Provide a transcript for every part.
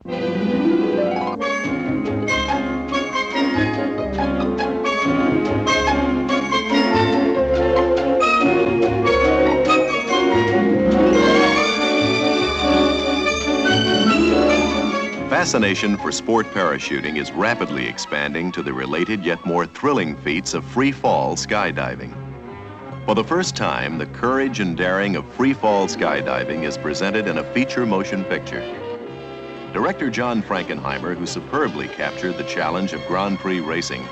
Fascination for sport parachuting is rapidly expanding to the related yet more thrilling feats of free-fall skydiving. For the first time, the courage and daring of free-fall skydiving is presented in a feature motion picture. Director John Frankenheimer, who superbly captured the challenge of Grand Prix racing,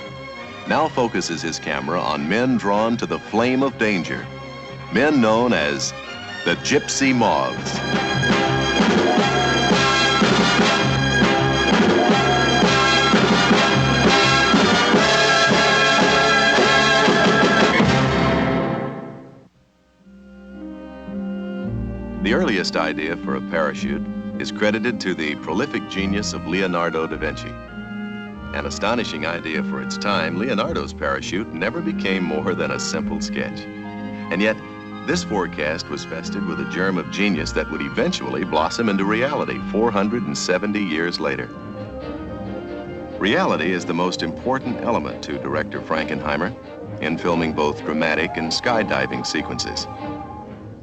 now focuses his camera on men drawn to the flame of danger, men known as the Gypsy Moths. The earliest idea for a parachute is credited to the prolific genius of Leonardo da Vinci. An astonishing idea for its time, Leonardo's parachute never became more than a simple sketch. And yet, this forecast was vested with a germ of genius that would eventually blossom into reality 470 years later. Reality is the most important element to director Frankenheimer in filming both dramatic and skydiving sequences.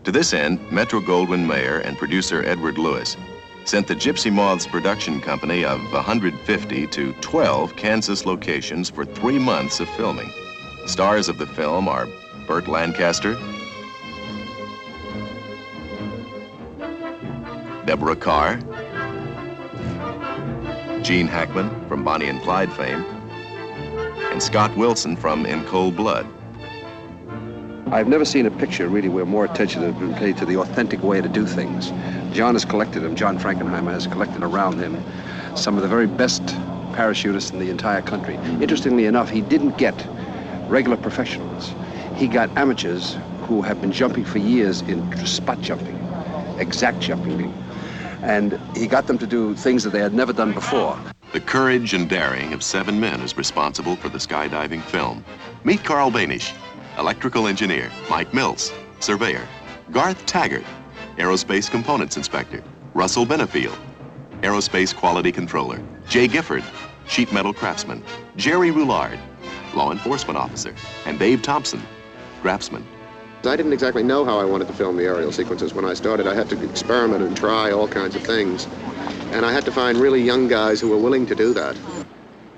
To this end, Metro-Goldwyn-Mayer and producer Edward Lewis sent the Gypsy Moths production company of 150 to 12 Kansas locations for 3 months of filming. Stars of the film are Burt Lancaster, Deborah Carr, Gene Hackman from Bonnie and Clyde fame, and Scott Wilson from In Cold Blood. I've never seen a picture really where more attention has been paid to the authentic way to do things. John has collected them, John Frankenheimer has collected around him some of the very best parachutists in the entire country. Interestingly enough, he didn't get regular professionals. He got amateurs who have been jumping for years in spot jumping, exact jumping. And he got them to do things that they had never done before. The courage and daring of 7 men is responsible for the skydiving film. Meet Carl Banish, electrical engineer, Mike Mills, surveyor, Garth Taggart, aerospace components inspector, Russell Benefield, aerospace quality controller, Jay Gifford, sheet metal craftsman, Jerry Roulard, law enforcement officer, and Dave Thompson, draftsman. I didn't exactly know how I wanted to film the aerial sequences when I started. I had to experiment and try all kinds of things. And I had to find really young guys who were willing to do that.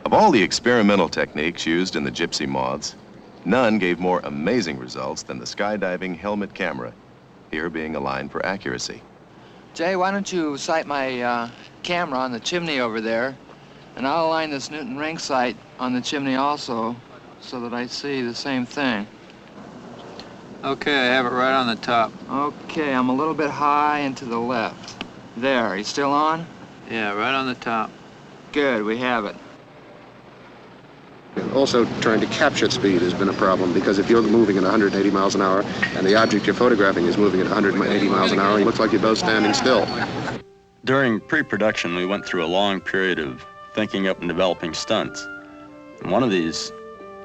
Of all the experimental techniques used in the Gypsy Moths, none gave more amazing results than the skydiving helmet camera, here being aligned for accuracy. Jay, why don't you sight my camera on the chimney over there, and I'll align this Newton ring sight on the chimney also, so that I see the same thing. Okay, I have it right on the top. Okay, I'm a little bit high and to the left. There, are you still on? Yeah, right on the top. Good, we have it. Also, trying to capture speed has been a problem, because if you're moving at 180 miles an hour and the object you're photographing is moving at 180 miles an hour, it looks like you're both standing still. During pre-production, we went through a long period of thinking up and developing stunts. And one of these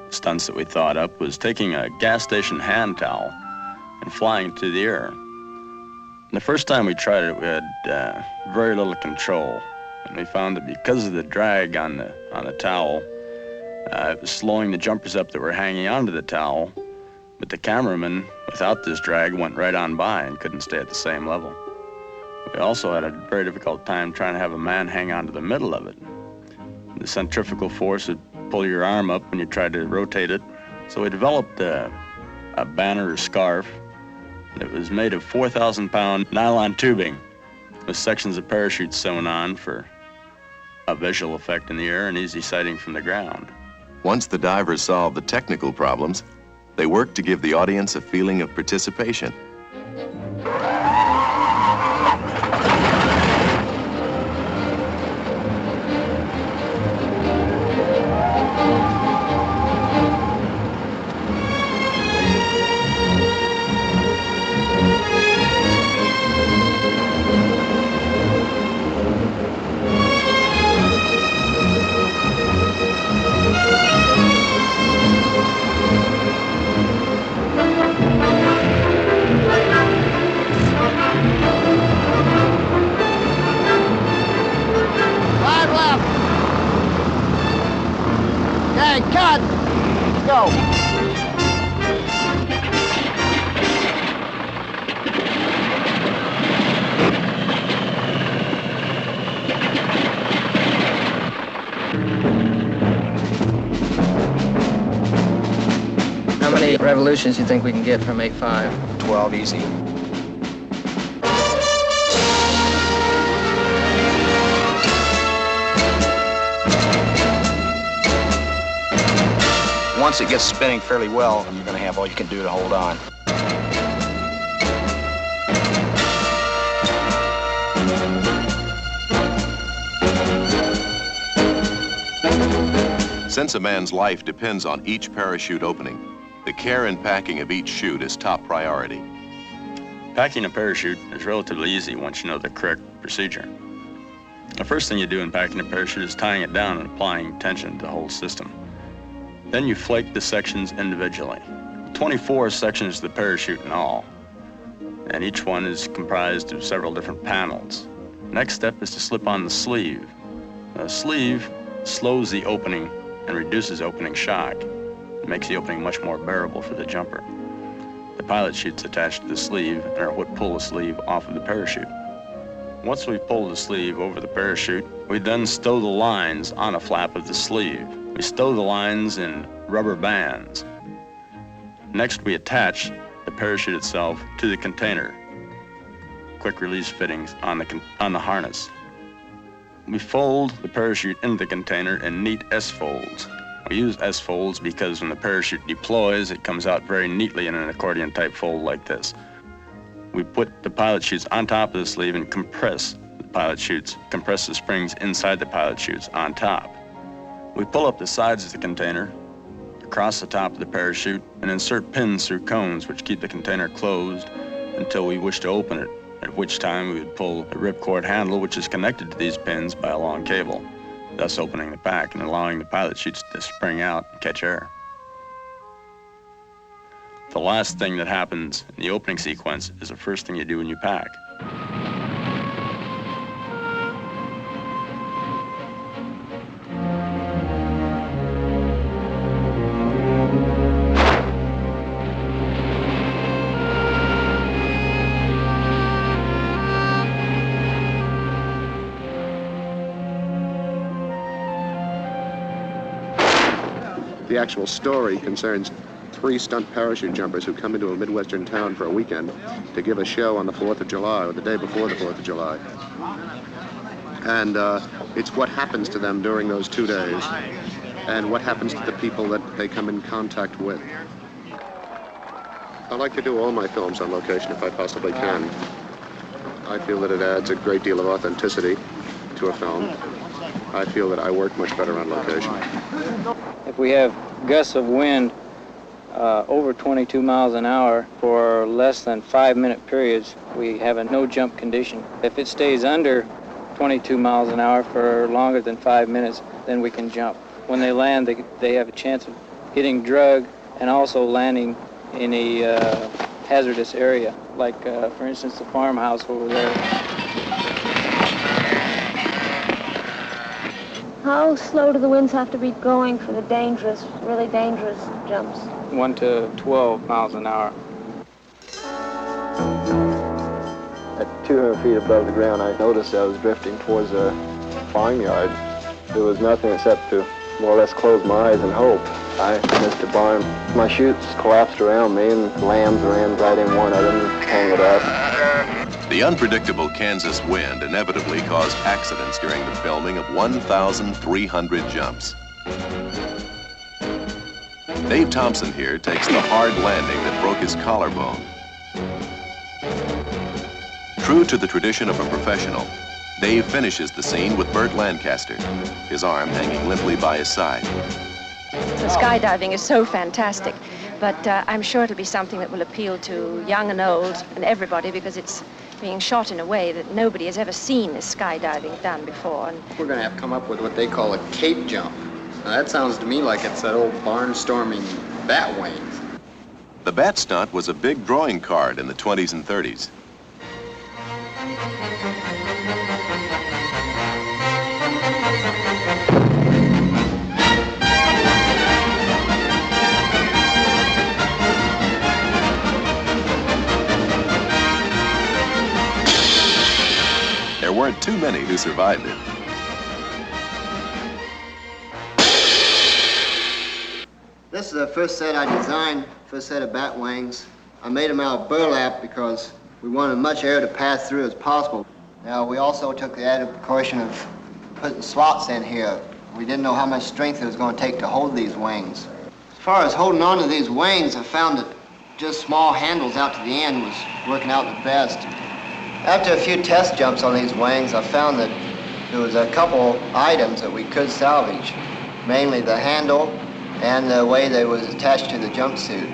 stunts that we thought up was taking a gas station hand towel and flying through the air. And the first time we tried it, we had very little control. And we found that because of the drag on the towel, it was slowing the jumpers up that were hanging onto the towel, but the cameraman, without this drag, went right on by and couldn't stay at the same level. We also had a very difficult time trying to have a man hang on to the middle of it. The centrifugal force would pull your arm up when you tried to rotate it. So we developed a banner or scarf that was made of 4,000-pound nylon tubing with sections of parachute sewn on for a visual effect in the air and easy sighting from the ground. Once the divers solved the technical problems, they worked to give the audience a feeling of participation. go. How many revolutions do you think we can get from 8.5? 12, easy. Once it gets spinning fairly well, you're going to have all you can do to hold on. Since a man's life depends on each parachute opening, the care and packing of each chute is top priority. Packing a parachute is relatively easy once you know the correct procedure. The first thing you do in packing a parachute is tying it down and applying tension to the whole system. Then you flake the sections individually. 24 sections to the parachute in all, and each one is comprised of several different panels. Next step is to slip on the sleeve. The sleeve slows the opening and reduces opening shock. It makes the opening much more bearable for the jumper. The pilot chutes attached to the sleeve and are what pull the sleeve off of the parachute. Once we pull the sleeve over the parachute, we then stow the lines on a flap of the sleeve. We stow the lines in rubber bands. Next, we attach the parachute itself to the container. Quick release fittings on the harness. We fold the parachute into the container in neat S-folds. We use S-folds because when the parachute deploys, it comes out very neatly in an accordion-type fold like this. We put the pilot chutes on top of the sleeve and compress the pilot chutes, compress the springs inside the pilot chutes on top. We pull up the sides of the container, across the top of the parachute, and insert pins through cones which keep the container closed until we wish to open it, at which time we would pull the ripcord handle which is connected to these pins by a long cable, thus opening the pack and allowing the pilot chutes to spring out and catch air. The last thing that happens in the opening sequence is the first thing you do when you pack. The actual story concerns 3 stunt parachute jumpers who come into a Midwestern town for a weekend to give a show on the 4th of July, or the day before the 4th of July. And it's what happens to them during those 2 days, and what happens to the people that they come in contact with. I like to do all my films on location if I possibly can. I feel that it adds a great deal of authenticity to a film. I feel that I work much better on location. If we have gusts of wind over 22 miles an hour for less than 5-minute periods, we have a no-jump condition. If it stays under 22 miles an hour for longer than 5 minutes, then we can jump. When they land, they have a chance of getting drug and also landing in a hazardous area, like, for instance, the farmhouse over there. How slow do the winds have to be going for the dangerous, really dangerous jumps? 1 to 12 miles an hour. At 200 feet above the ground, I noticed I was drifting towards a farmyard. There was nothing except to more or less close my eyes and hope. I missed a barn. My chutes collapsed around me and lambs ran right in one of them and tangled up. The unpredictable Kansas wind inevitably caused accidents during the filming of 1,300 jumps. Dave Thompson here takes the hard landing that broke his collarbone. True to the tradition of a professional, Dave finishes the scene with Burt Lancaster, his arm hanging limply by his side. The skydiving is so fantastic, but I'm sure it'll be something that will appeal to young and old and everybody, because it's being shot in a way that nobody has ever seen this skydiving done before. And We're going to have to come up with what they call a cape jump. Now, that sounds to me like it's that old barnstorming bat wings. The bat stunt was a big drawing card in the 20s and 30s. there weren't too many who survived it. This is the first set I designed, first set of bat wings. I made them out of burlap because we wanted as much air to pass through as possible. Now, we also took the added precaution of putting slots in here. We didn't know how much strength it was going to take to hold these wings. As far as holding on to these wings, I found that just small handles out to the end was working out the best. After a few test jumps on these wings, I found that there was a couple items that we could salvage, mainly the handle and the way they was attached to the jumpsuit.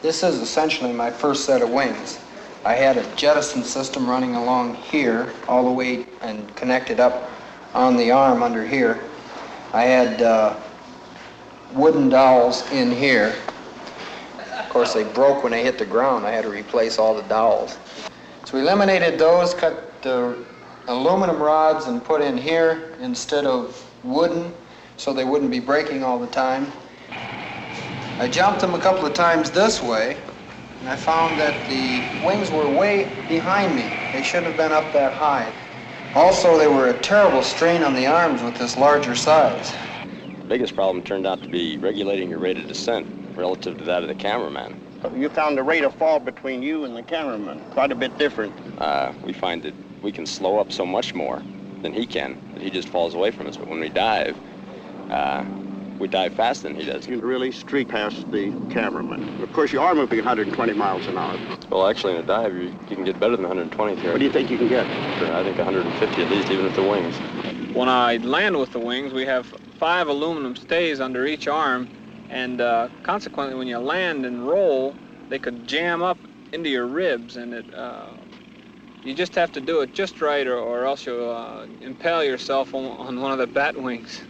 This is essentially my first set of wings. I had a jettison system running along here all the way and connected up on the arm under here. I had wooden dowels in here. Of course, they broke when they hit the ground. I had to replace all the dowels. So we eliminated those, cut the aluminum rods and put in here instead of wooden, so they wouldn't be breaking all the time. I jumped them a couple of times this way, and I found that the wings were way behind me. They shouldn't have been up that high. Also, they were a terrible strain on the arms with this larger size. The biggest problem turned out to be regulating your rate of descent relative to that of the cameraman. You found the rate of fall between you and the cameraman quite a bit different. We find that we can slow up so much more than he can, that he just falls away from us. But when we dive faster than he does. You really streak past the cameraman. Of course, you are moving 120 miles an hour. Well, actually, in a dive, you can get better than 120 here. What do you think you can get? I think 150 at least, even with the wings. When I land with the wings, we have 5 aluminum stays under each arm, and consequently, when you land and roll, they could jam up into your ribs, and you just have to do it just right, or else you'll impale yourself on one of the bat wings.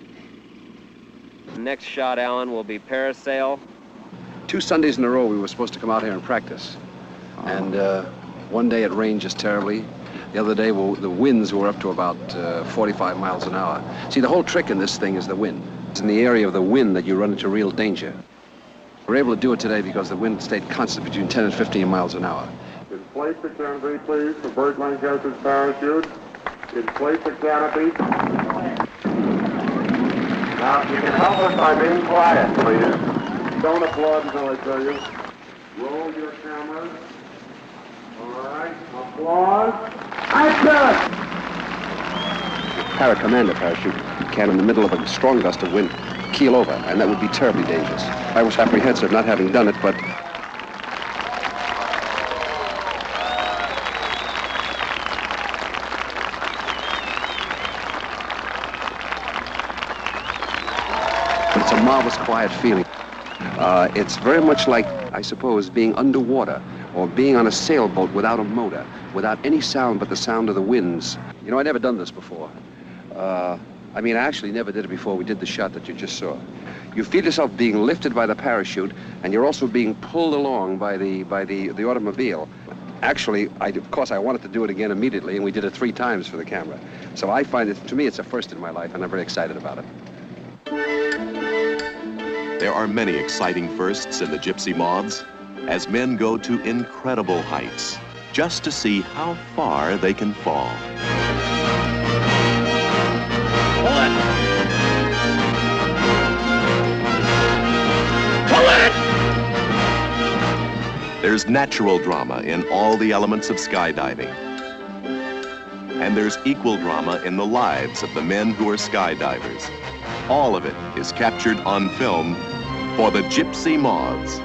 Next shot, Alan, will be parasail. 2 Sundays in a row we were supposed to come out here and practice. And one day it rained just terribly. The other day the winds were up to about 45 miles an hour. See, the whole trick in this thing is the wind. It's in the area of the wind that you run into real danger. We're able to do it today because the wind stayed constant between 10 and 15 miles an hour. Inflate the canopy, please, for Burt Lancaster's parachute. Inflate the canopy. Now, you can help us by being quiet, please. Don't applaud until I tell you. Roll your cameras. All right, applause. Action! Para-commander parachute can, in the middle of a strong gust of wind, keel over, and that would be terribly dangerous. I was apprehensive not having done it, but it's a marvelous quiet feeling. It's very much like, I suppose, being underwater or being on a sailboat without a motor, without any sound but the sound of the winds. You know, I'd never done this before. I mean, I actually never did it before we did the shot that you just saw. You feel yourself being lifted by the parachute, and you're also being pulled along by the automobile. Actually, of course, I wanted to do it again immediately, and we did it 3 times for the camera. So I find it, to me, it's a first in my life, and I'm very excited about it. There are many exciting firsts in the Gypsy Moths as men go to incredible heights just to see how far they can fall. Pull it! Pull it! There's natural drama in all the elements of skydiving. And there's equal drama in the lives of the men who are skydivers. All of it is captured on film for the Gypsy Moths.